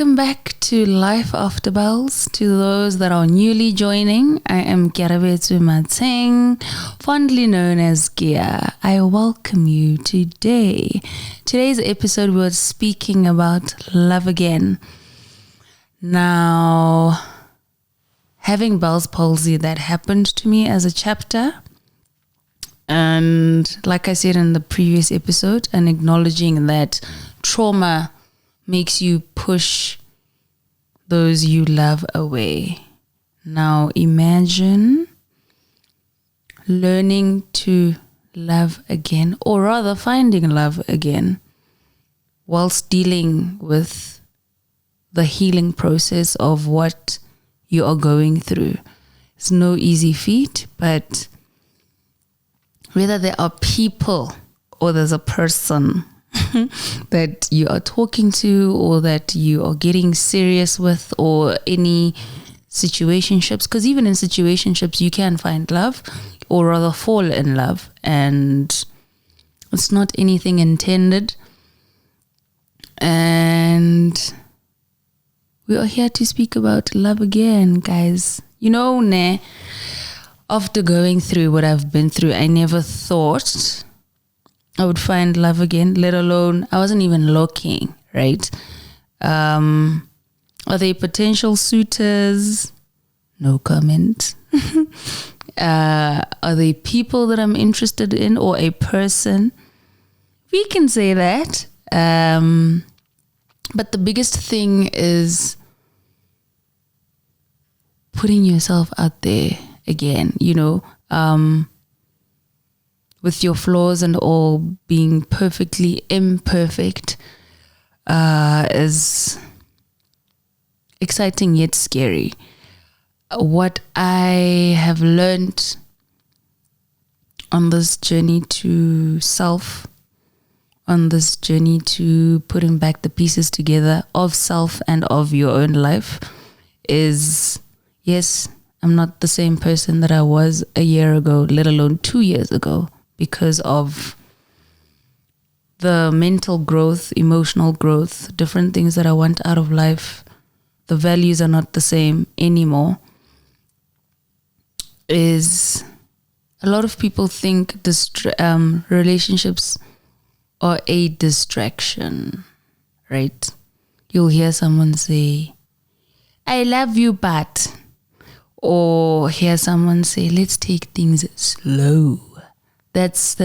Welcome back to Life After Bells. To those that are newly joining, I am Kiarabetu Mateng, fondly known as Gia. I welcome you today. Today's episode we're speaking about love again. Now, having Bell's palsy, that happened to me as a chapter. And like I said in the previous episode, and acknowledging that trauma makes you push those you love away. Now imagine learning to love again, or rather finding love again, whilst dealing with the healing process of what you are going through. It's no easy feat, but whether there are people or there's a person that you are talking to, or that you are getting serious with, or any situationships, because even in situationships you can find love, or rather fall in love, and it's not anything intended. And we are here to speak about love again, guys. You know, after going through what I've been through, I never thought I would find love again, let alone, I wasn't even looking, right? Are they potential suitors? No comment. Are they people that I'm interested in, or a person? We can say that. But the biggest thing is putting yourself out there again, with your flaws and all, being perfectly imperfect is exciting yet scary. What I have learned on this journey to self, on this journey to putting back the pieces together of self and of your own life is, yes, I'm not the same person that I was a year ago, let alone 2 years ago, because of the mental growth, emotional growth, different things that I want out of life. The values are not the same anymore. Is a lot of people think relationships are a distraction, right? You'll hear someone say, I love you, but, or hear someone say, let's take things slow. That's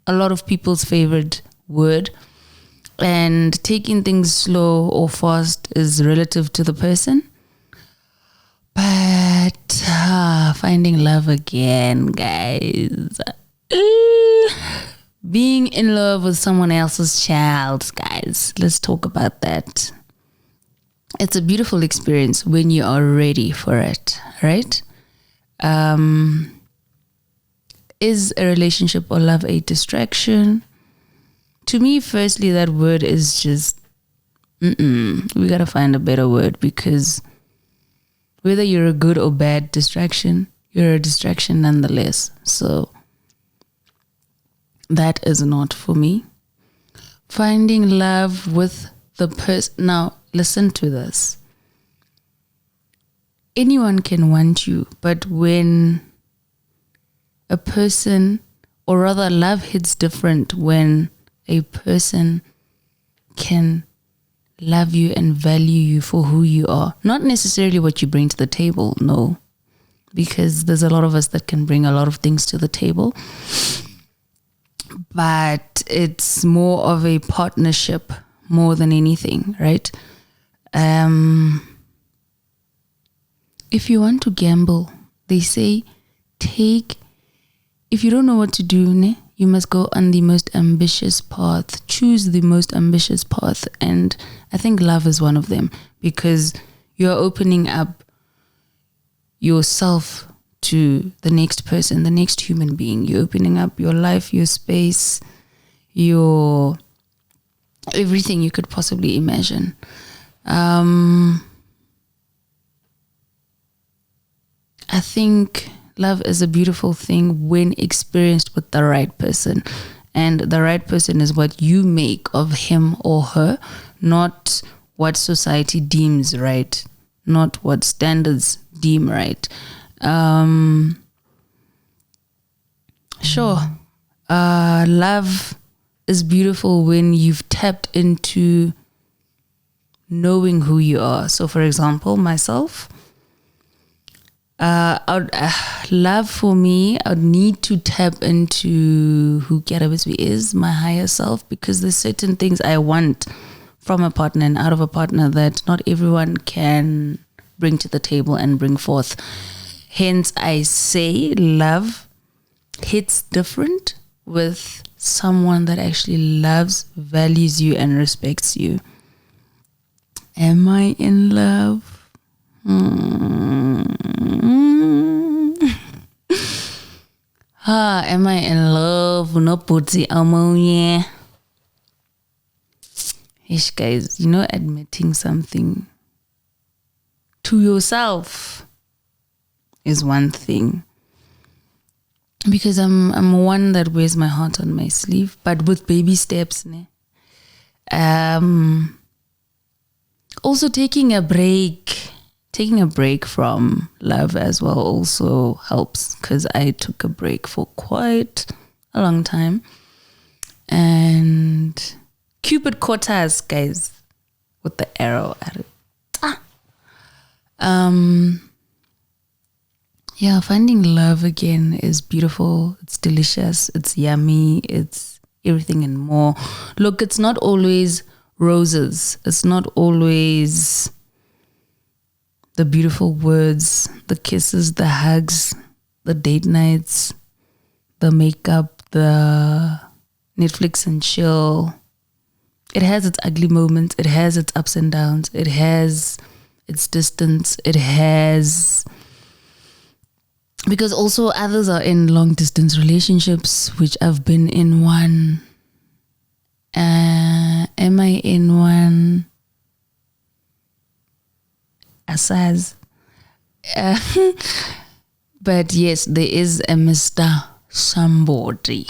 a lot of people's favorite word. And taking things slow or fast is relative to the person. But finding love again, guys. Being in love with someone else's child, guys. Let's talk about that. It's a beautiful experience when you are ready for it, right? Is a relationship or love a distraction? To me, firstly, that word is just, we gotta find a better word, because whether you're a good or bad distraction, you're a distraction nonetheless. So that is not for me. Finding love with the person. Now, listen to this. Anyone can want you, but when a person, or rather love hits different when a person can love you and value you for who you are. Not necessarily what you bring to the table, no. Because there's a lot of us that can bring a lot of things to the table. But it's more of a partnership more than anything, right? If you want to gamble, they say if you don't know what to do, you must go on the most ambitious path. Choose the most ambitious path. And I think love is one of them, because you're opening up yourself to the next person, the next human being. You're opening up your life, your space, your everything you could possibly imagine. I think love is a beautiful thing when experienced with the right person. And the right person is what you make of him or her, not what society deems right, not what standards deem right. Sure, love is beautiful when you've tapped into knowing who you are. So, for example, myself, love for me, I would need to tap into who Kiarabiswi is, my higher self, because there's certain things I want from a partner and out of a partner that not everyone can bring to the table and bring forth. Hence, I say love hits different with someone that actually loves, values you, and respects you. Am I in love? Am I in love? No putzi ammonia. Ish, guys, admitting something to yourself is one thing. Because I'm one that wears my heart on my sleeve, but with baby steps. Also taking a break from love as well also helps, because I took a break for quite a long time. And Cupid caught us, guys, with the arrow at it. Yeah, finding love again is beautiful. It's delicious. It's yummy. It's everything and more. Look, it's not always roses. It's not always the beautiful words, the kisses, the hugs, the date nights, the makeup, the Netflix and chill. It has its ugly moments. It has its ups and downs. It has its distance. It has... Because also others are in long distance relationships, which I've been in one. Am I in one? Asaz. But yes, there is a Mr. Somebody.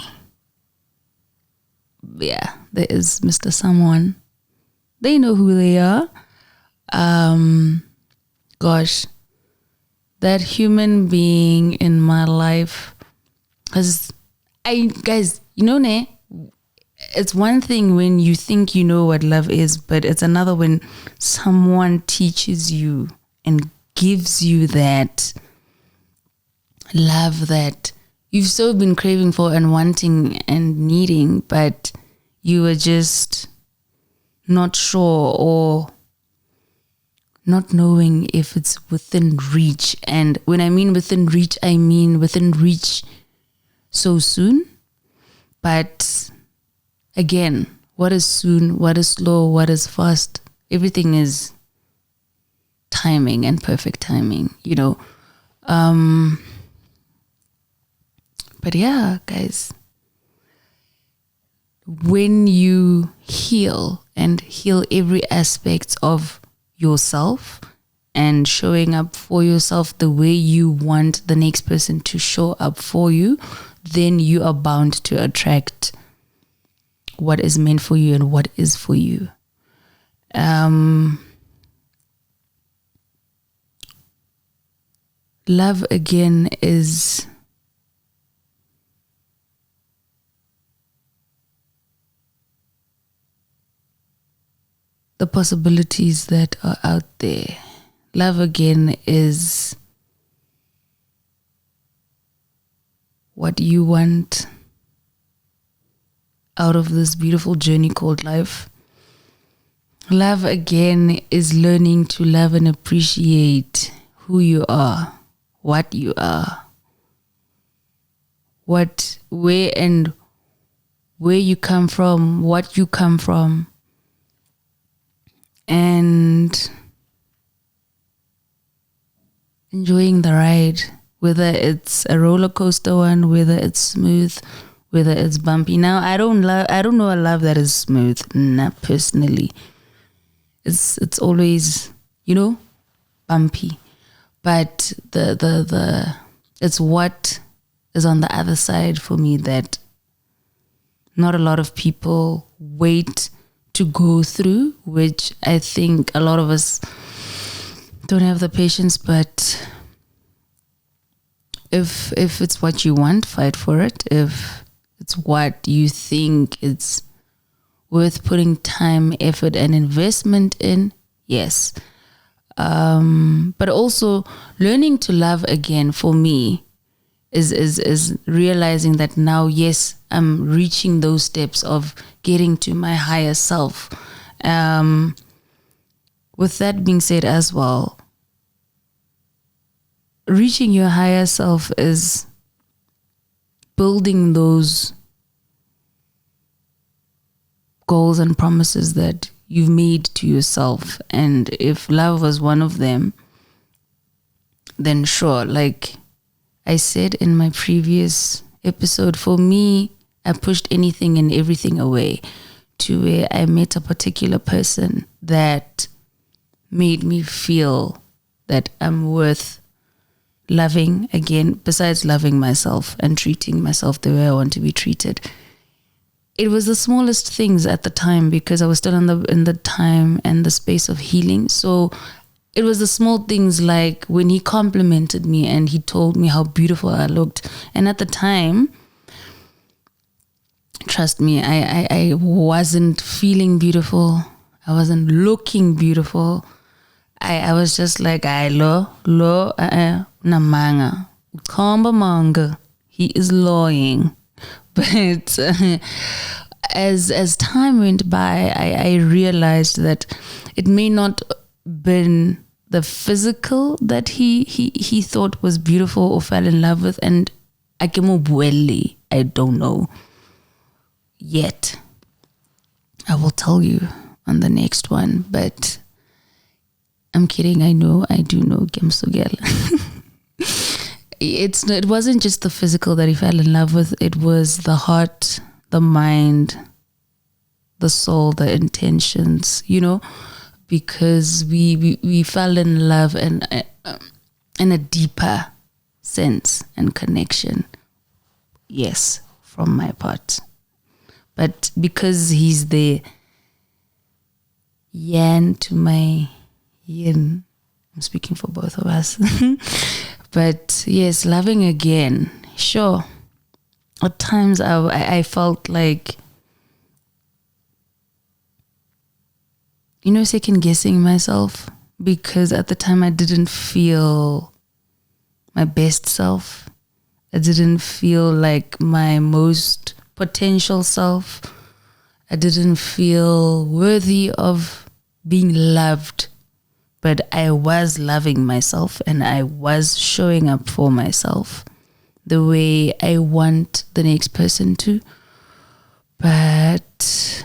Yeah, there is Mr. Someone. They know who they are. Gosh. That human being in my life has, guys, it's one thing when you think you know what love is, but it's another when someone teaches you and gives you that love that you've so been craving for and wanting and needing, but you were just not sure or not knowing if it's within reach. And when I mean within reach, I mean within reach so soon. But again, what is soon, what is slow, what is fast? Everything is timing and perfect timing, But yeah, guys, when you heal and heal every aspect of yourself and showing up for yourself the way you want the next person to show up for you, then you are bound to attract what is meant for you and what is for you. Love again is the possibilities that are out there. Love again is what you want out of this beautiful journey called life. Love again is learning to love and appreciate who you are, what you are, where you come from, what you come from. And enjoying the ride, whether it's a roller coaster one, whether it's smooth, whether it's bumpy. Now, I don't know a love that is smooth. Nah, personally, it's always bumpy. But the it's what is on the other side for me that not a lot of people wait to go through, which I think a lot of us don't have the patience. But if it's what you want, fight for it. If it's what you think it's worth putting time, effort, and investment in, yes. But also learning to love again for me is realizing that now, yes, I'm reaching those steps of getting to my higher self. With that being said as well, reaching your higher self is building those goals and promises that you've made to yourself. And if love was one of them, then sure, like I said in my previous episode, for me, I pushed anything and everything away to where I met a particular person that made me feel that I'm worth loving again, besides loving myself and treating myself the way I want to be treated. It was the smallest things at the time, because I was still in the time and the space of healing. So it was the small things, like when he complimented me and he told me how beautiful I looked. And at the time, trust me, I wasn't feeling beautiful. I wasn't looking beautiful. I was just like, namanga, kamba manga. He is lying. But as time went by, I realized that it may not been the physical that he thought was beautiful or fell in love with, and I don't know yet. I will tell you on the next one, but I'm kidding. I do know Gemsugel. It wasn't just the physical that he fell in love with. It was the heart, the mind, the soul, the intentions, because we fell in love in a deeper sense and connection. Yes, from my part. But because he's the yan to my yin, I'm speaking for both of us. But yes, loving again. Sure. At times I felt like, second guessing myself, because at the time I didn't feel my best self. I didn't feel like my most potential self. I didn't feel worthy of being loved. But I was loving myself, and I was showing up for myself the way I want the next person to. But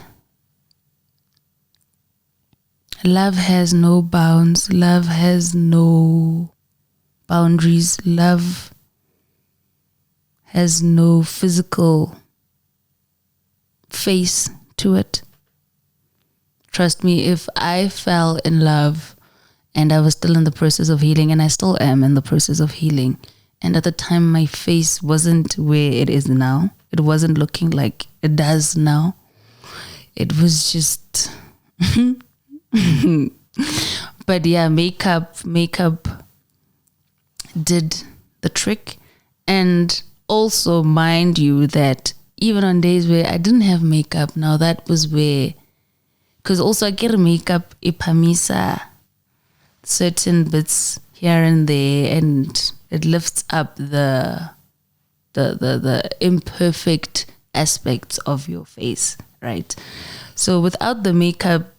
love has no bounds. Love has no boundaries. Love has no physical face to it. Trust me, if I fell in love and I was still in the process of healing, and I still am in the process of healing, and at the time my face wasn't where it is now. It wasn't looking like it does now. It was just but yeah, makeup did the trick. And also, mind you, that even on days where I didn't have makeup, now that was where, because also I get makeup ipamisa certain bits here and there, and it lifts up the imperfect aspects of your face, right? So without the makeup,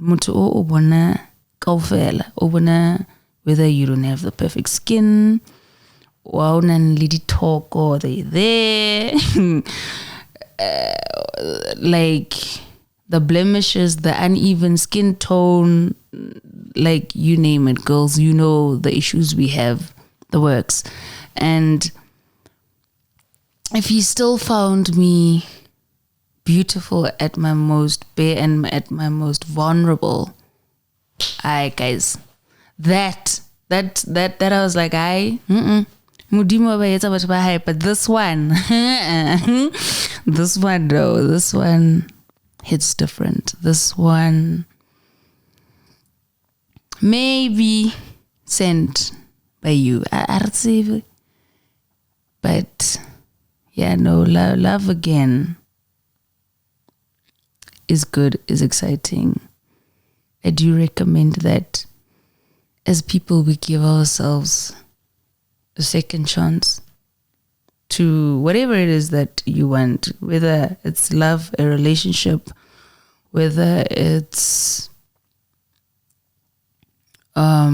mutu o ubona kaufela, ubona whether you don't have the perfect skin, or lady talk, or they there, like the blemishes, the uneven skin tone, like you name it, girls, the issues we have, the works. And if he still found me beautiful at my most bare and at my most vulnerable, guys, that I was like, but this one, this one, hits different. This one maybe sent by you. I receive, but yeah, no, love again is good, is exciting. I do recommend that as people we give ourselves a second chance to whatever it is that you want, whether it's love, a relationship, whether it's a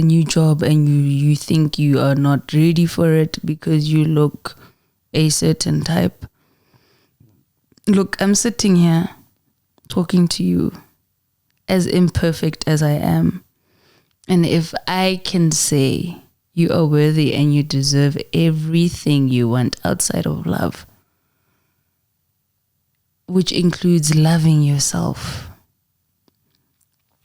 new job, and you think you are not ready for it because you look a certain type. Look, I'm sitting here talking to you as imperfect as I am, and if I can say you are worthy and you deserve everything you want outside of love, which includes loving yourself,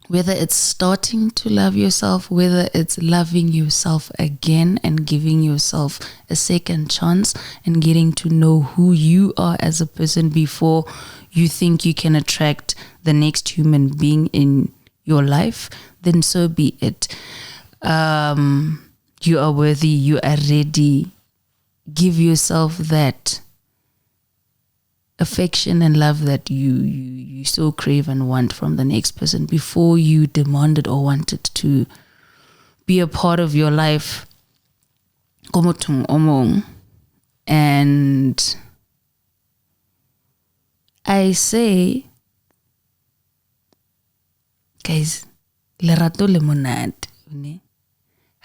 whether it's starting to love yourself, whether it's loving yourself again and giving yourself a second chance and getting to know who you are as a person before you think you can attract the next human being in your life, then so be it. You are worthy, you are ready. Give yourself that affection and love that you so crave and want from the next person before you demand it or want it to be a part of your life. And I say, guys, lerato le monate,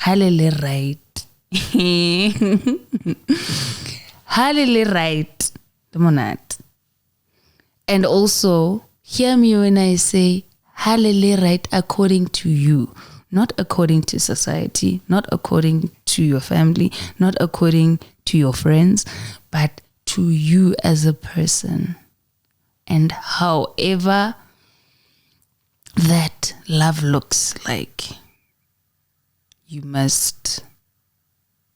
halele right. Halele right, le monate. And also, hear me when I say halele right according to you, not according to society, not according to your family, not according to your friends, but to you as a person. And however that love looks like, you must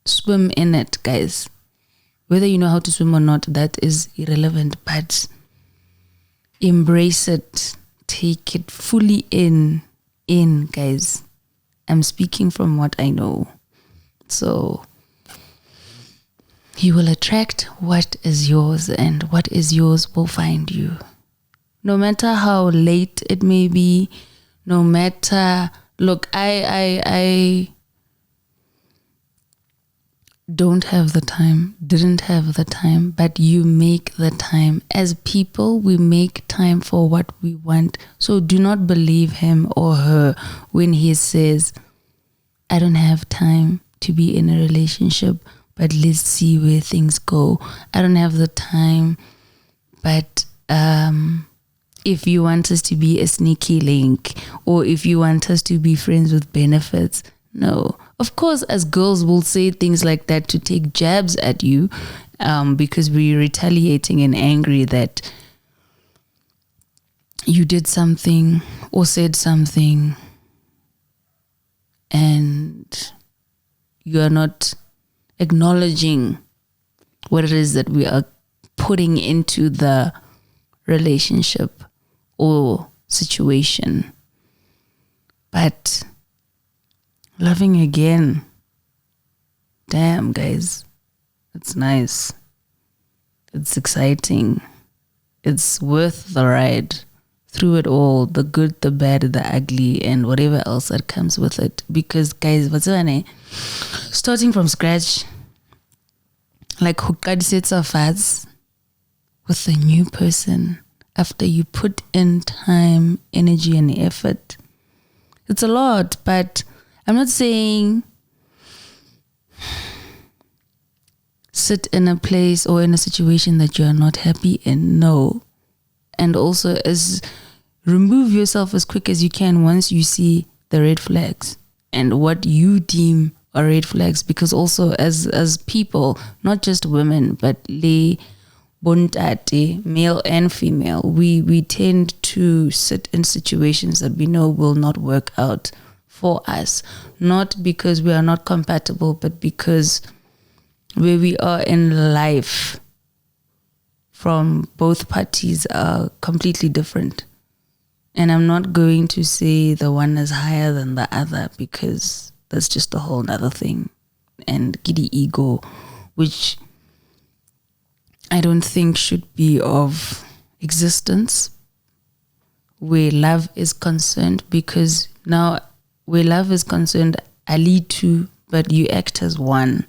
swim in it, guys. Whether you know how to swim or not, that is irrelevant, but embrace it, take it fully in, guys. I'm speaking from what I know. So you will attract what is yours, and what is yours will find you. No matter how late it may be, no matter, look, I don't have the time, didn't have the time, but you make the time. As people, we make time for what we want. So do not believe him or her when he says, I don't have time to be in a relationship, but let's see where things go. I don't have the time, but if you want us to be a sneaky link, or if you want us to be friends with benefits, no. Of course, as girls, we'll say things like that to take jabs at you, because we're retaliating and angry that you did something or said something and you are not acknowledging what it is that we are putting into the relationship or situation. But loving again, damn, guys, it's nice, it's exciting, it's worth the ride through it all, the good, the bad, the ugly, and whatever else that comes with it. Because guys, starting from scratch, like Hukad sets of fads with a new person after you put in time, energy, and effort, it's a lot. But I'm not saying sit in a place or in a situation that you're not happy in. No. And also remove yourself as quick as you can once you see the red flags and what you deem are red flags. Because also as people, not just women, but bontate, male and female, we tend to sit in situations that we know will not work out for us, not because we are not compatible, but because where we are in life, from both parties are completely different. And I'm not going to say the one is higher than the other, because that's just a whole nother thing. And giddy ego, which I don't think should be of existence where love is concerned, because now where love is concerned, I lead two, but you act as one.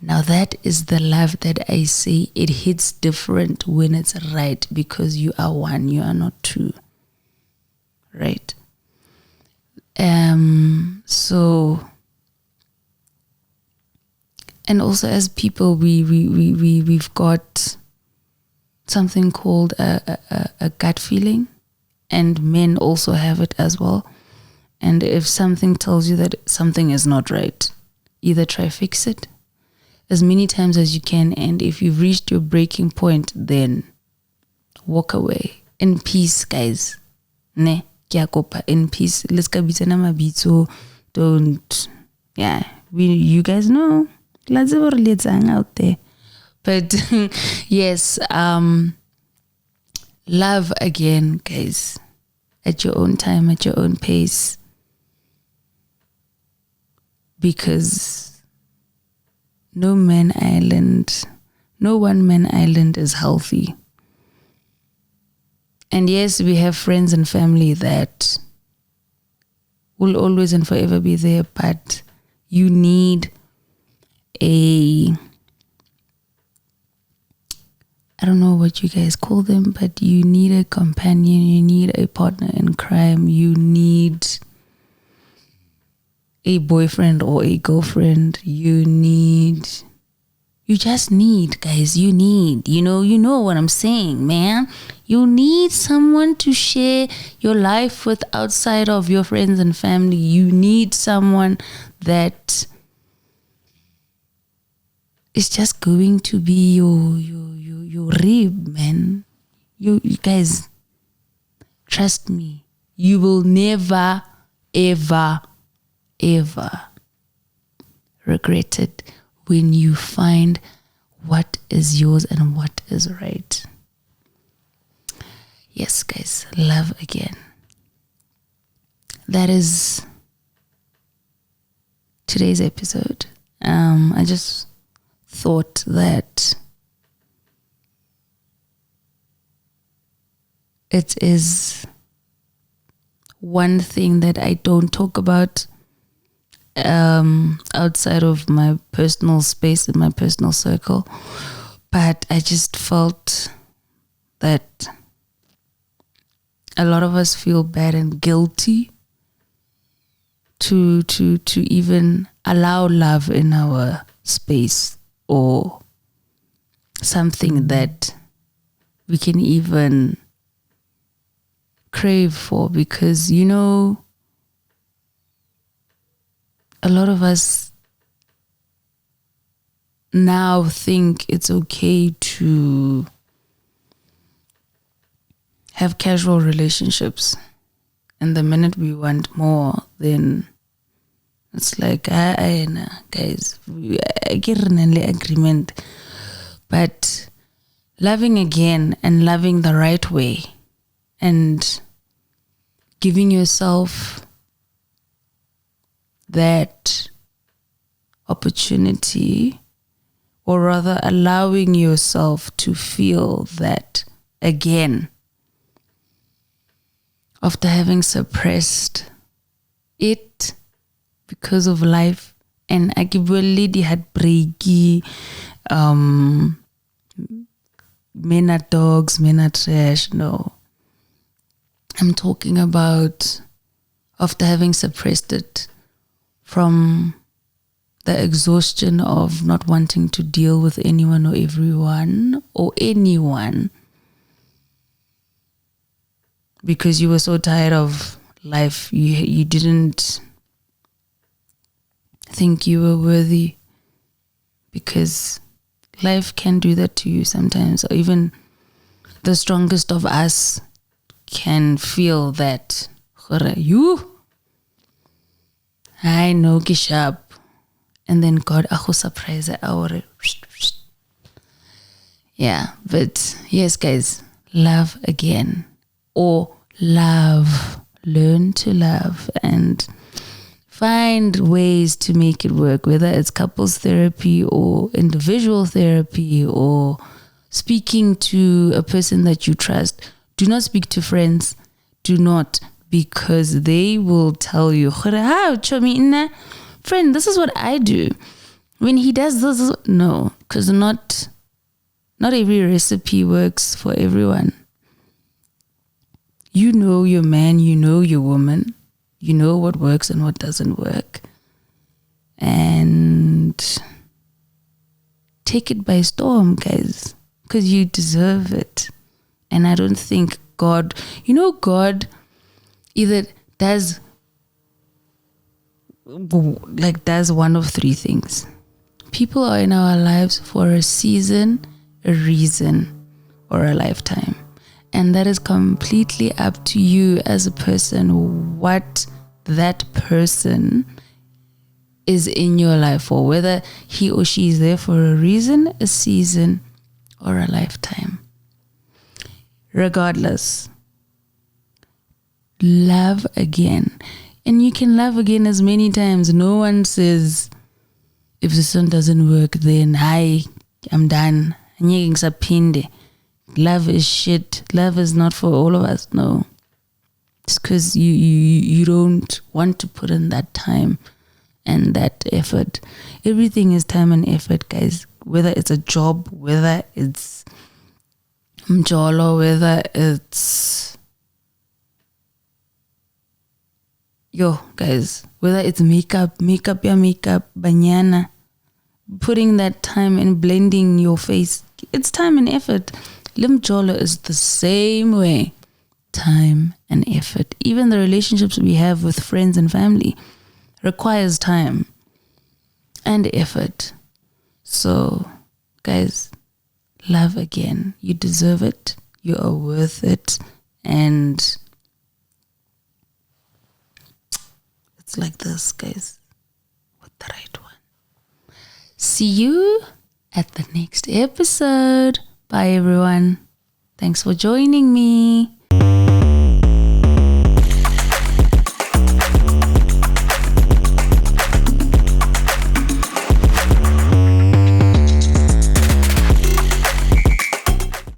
Now that is the love that I say it hits different when it's right, because you are one, you are not two. Right? So, and also as people, we've got something called a gut feeling, and men also have it as well. And if something tells you that something is not right, either try fix it as many times as you can, and if you've reached your breaking point, then walk away in peace, guys. Ne, kya kopa, in peace. Let's go bitana mabitso. Don't, yeah. You guys know. Let's hang out there. But yes, love again, guys. At your own time, at your own pace. Because no one man island is healthy. And yes, we have friends and family that will always and forever be there, but you need I don't know what you guys call them, but you need a companion, you need a partner in crime, you need a boyfriend or a girlfriend, you just need, guys, you know what I'm saying, man. You need someone to share your life with outside of your friends and family. You need someone that is just going to be your rib, man. You guys, trust me, you will never, ever regret it when you find what is yours and what is right. Yes, guys, love again. That is today's episode. I just thought that it is one thing that I don't talk about outside of my personal space, in my personal circle, but I just felt that a lot of us feel bad and guilty to even allow love in our space, or something that we can even crave for, because a lot of us now think it's okay to have casual relationships, and the minute we want more, then it's like, guys, I get an agreement. But loving again and loving the right way and giving yourself that opportunity, or rather allowing yourself to feel that again, after having suppressed it because of life, and I give a lady had breaky, men are dogs, men are trash. No, I'm talking about after having suppressed it from the exhaustion of not wanting to deal with anyone or everyone or anyone, because you were so tired of life, you didn't think you were worthy, because life can do that to you sometimes. Or even the strongest of us can feel that I know sharp, and then God surprise our Yeah, but yes, guys, love again, or love. Learn to love and find ways to make it work, whether it's couples therapy or individual therapy or speaking to a person that you trust. Do not speak to friends. Do not, because they will tell you, friend, this is what I do. When he does this, no, because not every recipe works for everyone. You know your man, you know your woman, you know what works and what doesn't work. And take it by storm, guys, because you deserve it. And I don't think God either does one of three things. People are in our lives for a season, a reason, or a lifetime. And that is completely up to you as a person, what that person is in your life for, whether he or she is there for a reason, a season, or a lifetime. Regardless, love again. And you can love again as many times. No one says, if this one doesn't work, then I'm done. Love is shit. Love is not for all of us. No. It's because you don't want to put in that time and that effort. Everything is time and effort, guys. Whether it's a job, whether it's mjolo, whether it's guys, whether it's makeup, banyana, putting that time and blending your face, it's time and effort. Limjolo is the same way. Time and effort. Even the relationships we have with friends and family requires time and effort. So, guys, love again. You deserve it. You are worth it. And it's like this, guys, with the right one. See you at the next episode. Bye, everyone. Thanks for joining me.